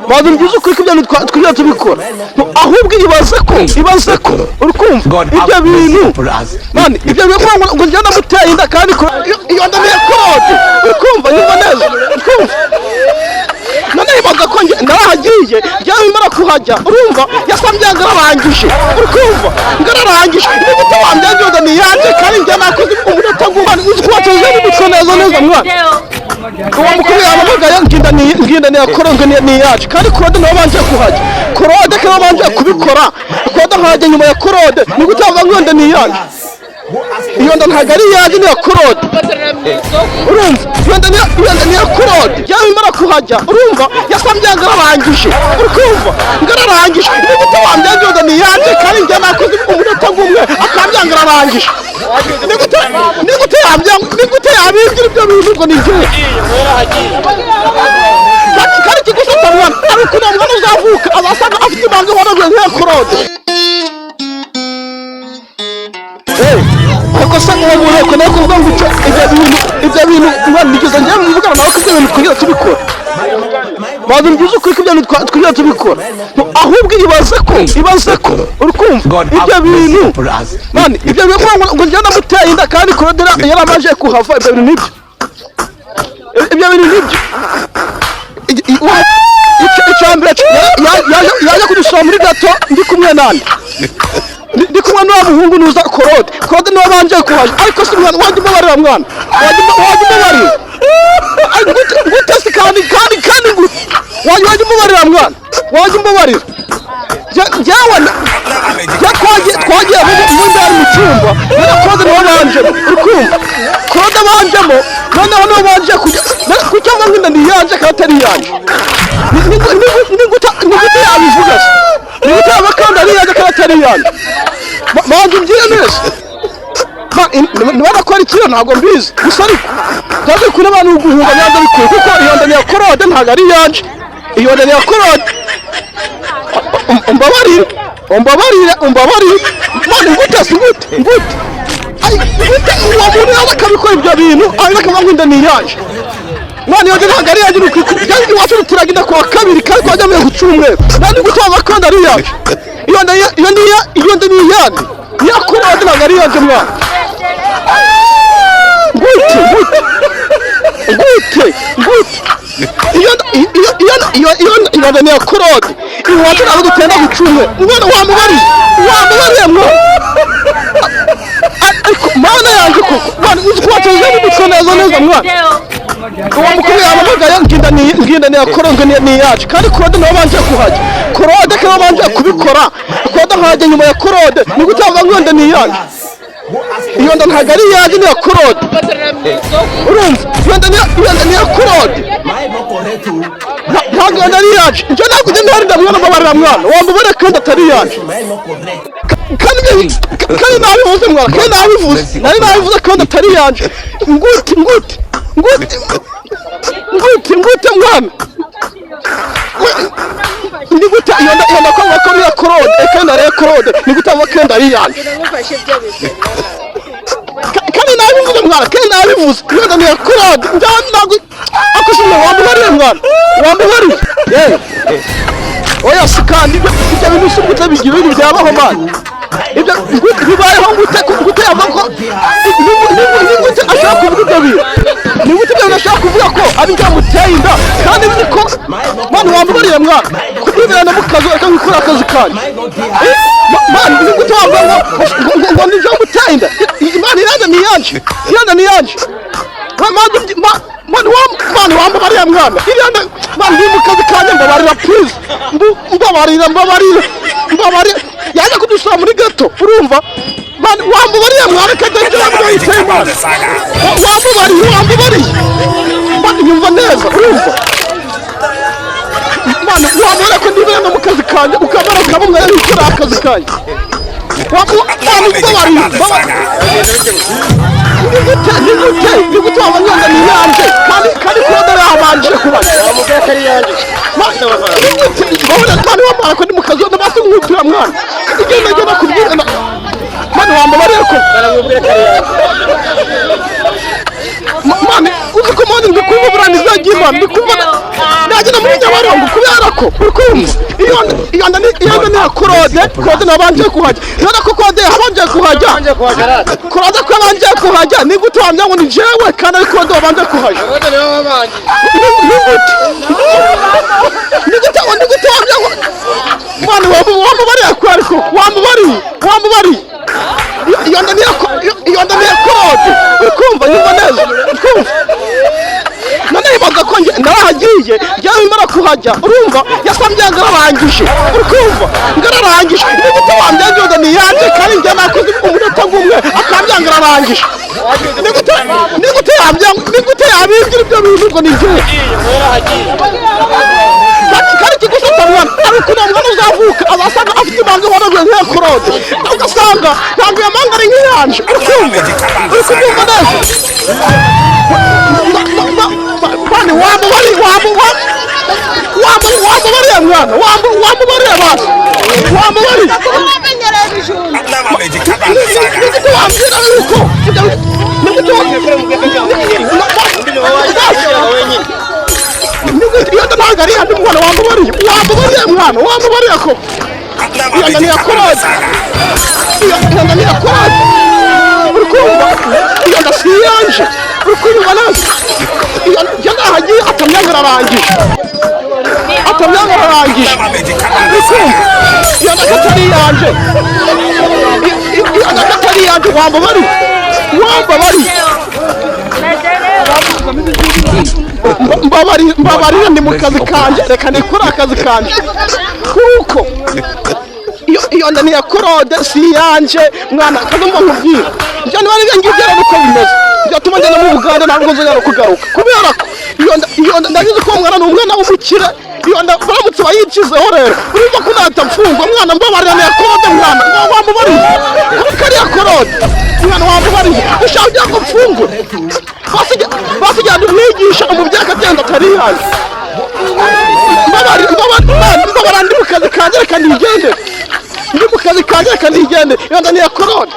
bazi byiza uko ibyo tubikora ahubwo ibaze ko urukumva ibyo bintu man ibyo bintu ngo njyana muteye inda kandi iyo nda ni Claude urukumva nyuma neza urukumva none ibaga ko narahagiye njyawe imara kuhajya urumva yasambye ngararangije urukumva ngararangije n'igiti wambyangiye ni yanjye kandi njya nakoze umunota ngumana uzi ko watoje n'umutwe neza mwana uwo mukuru yamamagaye nginda ni yakoronge ni yacu kandi Claude nawe banje kuhajya Claude kandi banje kubikora Claude nkajya nyuma ya Claude ni gutanga ngwenda ni yacu iyo nda ntago ari yaje ni ya Claude urumva iyo nda ni ya Claude yawe imara kuhajya urumva yasambye ngararangije urukumva ngararangije n'igiti wambyangiye ni yanjye kandi njya nakoze umunota ngumwe akambya ngararangije nigute yabingira ibyo bintu ngo ninjye kandi kigufata mwana ariko mwana uzavuka azasanga afite ibanga waraguye nka Claude ariko se uwo muntu ko kuvuga ngo ibyo bintu mwana nigeze njye mvugana nawe ko ibyo bintu twigira tubikora bazi byiza uko ibyo twigira tubikora ahubwo ibaze ko urukumva ibyo bintu man ibyo bintu ngo njyana muteye inda kandi Claude yaramaje kuhava ibyo bintu nibyo icyambere yaje kudusoma muri gato ndi kumwe nande ndi kumwe n'uwo muhungu nuza Claude niwe banje kuhaje ariko si mwana wajya umubarira mwana wajya umubarira gute kandi wajya umubarira mwana wajya umubarira twagiye ubundi ari mu cyumba Claude niwe banjemo urukumva Claude banjemo noneho niwe banje kujya kucyo ngo ni yanje kandi atari yanje nigute yabivuga se nigute abakanda ari yanje kandi atari yanje manje mbyire neza nibona ko ari kiro ntago mbizi gusa ariko ndaje kuri abantu guhunga nyanza bikuye kuko iyo nda ya Claude ntago ari yanje iyo nda ya Claude umbabarire mwana ngute ay ngute uwo muntu yakabikora ibyo bintu ariko ngo ni yanje mwana yoje ntago ari yanje kandi wacu turagenda kwa kabiri kandi twajyamiye ku cyumweru nandi gutanga kandi ari yanje iyo nda ni yanje ya Claude ntago ari yanje mwana ngute iyo nda ni ya Claude iwacu ntabwo dutenda gucumwe mwana wamubariye mwana ariko mana yanjye koko mwana uzi ko watoje n'umutwe neza mwana uwo mukuru yamamagaye nginda ni yakoronge ni yacu kandi Claude nawe banje kuhajya Claude kandi banje kubikora Claude nkajya nyuma ya Claude ni gutanga ngwenda ni yacu iyo nda ntago ari yaje ni ya Claude urumva iyo nda ni ya Claude ntago ari yaje njye ntabwo njye ntari ndamwana mbabarira mwana wambubare kandi atari yaje kandi nabivuze mwana kandi nabivuze kandi atari yaje ngute mwana nigute iyo nda ko ni ya Claude kandi ari ya Claude nigute abakenda ari yaje kandi nabivuze mwana kandi nabivuze iyo nda ni ya Claude ntabwo akoshimwe wambubariye mwana wambubariye oya sikandi ibyo bintu sukute bigira ibintu byabaho mwana ibyo bibayeho ngute yavako nigute ashaka kuvuga ibyo bintu nigute ibyo ashaka kuvuga ko ari byamuteye inda kandi niko mwana wambubariye mwana kubibirana mu kazi akangikora akazi kanyu mwana nigute wambara ngo ni byamuteye inda imana iranda ni yanje mwana wambabariye mwana iranda mwana ndi mu kazi kanyu mbabarira please mbabarira yaje kudusura muri gato urumva mwana wambabariye mwana kandi njye yiteye mwana wambabariye mwana nyumva neza urumva mwana wambabariye ko ndibera no mu kazi kanyu ukamara ukabumwa yari ikora akazi kanyu nigute wabanyonga ni yanje kandi Claude yabanje kubaza mwana wamara ko ndi mu kazi ndabase nkutira mwana igenda kubwira mwana wambabariye ko mwana uzi ko none ndi kubura nizagima ndi kubona nagenda muri Nyabarongo kubera ko urukumva iyo ndani ya Claude nabanje kuhajya none ko Claude habanje kuhajya Claude ko abanje kuhajya ni gute wambya ngo ni jewe kandi Claude wabanje kuhajya ni gute wambya ngo mwana wamubariye ko ariko wamubariye iyo ndani ya Claude urukumva nyuma neza urukumva none ibaga ko narahagiye ryawe imara kuhajya urumva yakwambye ngararangije urukumva ngararangije ni gute wambye ngo ni yanjye kandi njye nakoze umunota gumwe akambye ngararangije ni gute yabingira ibyo bintu ngo ni njye kandi kigusata mwana ariko mwana uzavuka azasanga afite ibanga waraguye nk'iya Claude ugasanga ntabwo yamanga ari nk'iyanje urukumva neza bani wamubariye mwana wamubariye basi wamubariye nigute wambwira yuko iyo ntabwo ari handi mwana wamubariye mwana wamubariye ko iyo ndani ya Claude urukumva iyo ndasiyanje urukumva neza iyo nahagiye atamyanga ararangije urukumva iyo nagatari yanje wambabariye mbabarire ndi mu kazi kanje reka nikore akazi kanje kuko iyo ndani ya Claude si yanje mwana kazumva nkubwira njye niba nibyo ngibyo rero uko bimeze byatuma njyana mu Buganda ntabwo nzongera kugaruka kubera ko iyo ndagize ko mwana ni umwana w'umukire iyo baramutse bayikizeho rero urumva ko natapfungwa mwana mbabarira ni ya Claude mwana wamubariye kuko ari ya Claude mwana wamubariye ushaka ujya ngo mfungure basigaye umwigisha umubyeyi akagenda atari yanjye mbabarira ndi mu kazi kanjye reka nigendere iyo ndani ya Claude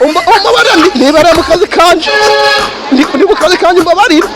umbabarira nibereye mu kazi kanje mbabarira